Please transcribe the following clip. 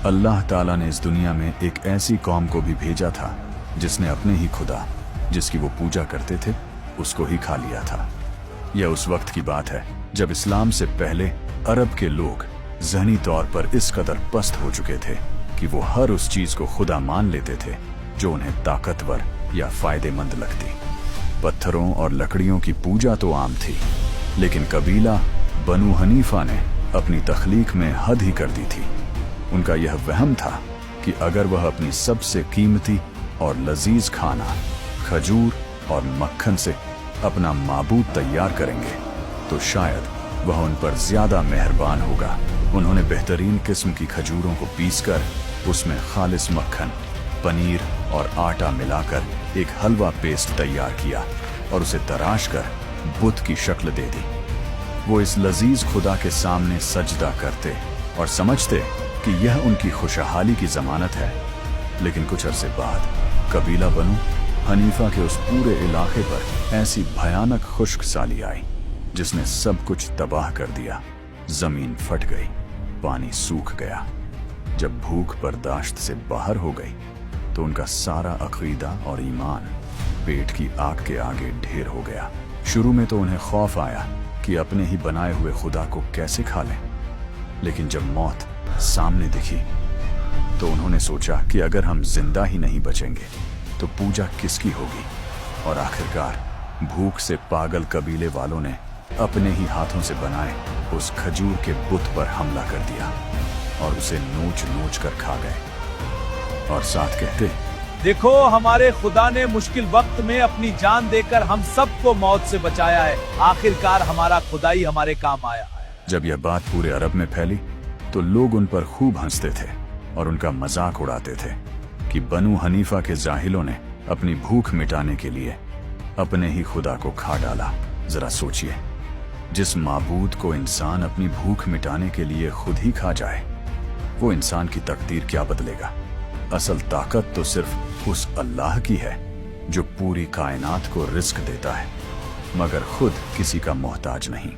अल्लाह ताला ने इस दुनिया में एक ऐसी कौम को भी भेजा था जिसने अपने ही खुदा, जिसकी वो पूजा करते थे, उसको ही खा लिया था। यह उस वक्त की बात है जब इस्लाम से पहले अरब के लोग ज़हनी तौर पर इस कदर पस्त हो चुके थे कि वो हर उस चीज को खुदा मान लेते थे जो उन्हें ताकतवर या फायदेमंद लगती। पत्थरों और लकड़ियों की पूजा तो आम थी, लेकिन कबीला बनु हनीफा ने अपनी तख्लीक में हद ही कर दी थी। उनका यह वहम था कि अगर वह अपनी सबसे कीमती और लजीज खाना खजूर और मक्खन से अपना माबूद तैयार करेंगे तो शायद वह उन पर ज्यादा मेहरबान होगा। उन्होंने बेहतरीन किस्म की खजूरों को पीसकर उसमें खालिस मक्खन, पनीर और आटा मिलाकर एक हलवा पेस्ट तैयार किया और उसे तराश कर बुत की शक्ल दे दी। वो इस लजीज खुदा के सामने सजदा करते और समझते कि यह उनकी खुशहाली की जमानत है। लेकिन कुछ अरसे बाद कबीला बनु हनीफा के उस पूरे इलाके पर ऐसी भयानक खुश्क साली आई जिसने सब कुछ तबाह कर दिया। जमीन फट गई, पानी सूख गया। जब भूख बर्दाश्त से बाहर हो गई तो उनका सारा अकीदा और ईमान पेट की आग के आगे ढेर हो गया। शुरू में तो उन्हें खौफ आया कि अपने ही बनाए हुए खुदा को कैसे खा लें, लेकिन जब मौत सामने दिखी तो उन्होंने सोचा कि अगर हम जिंदा ही नहीं बचेंगे तो पूजा किसकी होगी। और आखिरकार भूख से पागल कबीले वालों ने अपने ही हाथों से बनाए उस खजूर के बुत पर हमला कर दिया और उसे नोच नोच कर खा गए और साथ कहते, देखो हमारे खुदा ने मुश्किल वक्त में अपनी जान देकर हम सबको मौत से बचाया है। आखिरकार हमारा खुदा ही हमारे काम आया। जब यह बात पूरे अरब में फैली तो लोग उन पर खूब हंसते थे और उनका मजाक उड़ाते थे कि बनु हनीफा के जाहिलों ने अपनी भूख मिटाने के लिए अपने ही खुदा को खा डाला। जरा सोचिए, जिस माबूद को इंसान अपनी भूख मिटाने के लिए खुद ही खा जाए, वो इंसान की तकदीर क्या बदलेगा। असल ताकत तो सिर्फ उस अल्लाह की है जो पूरी कायनात को रिस्क देता है, मगर खुद किसी का मोहताज नहीं।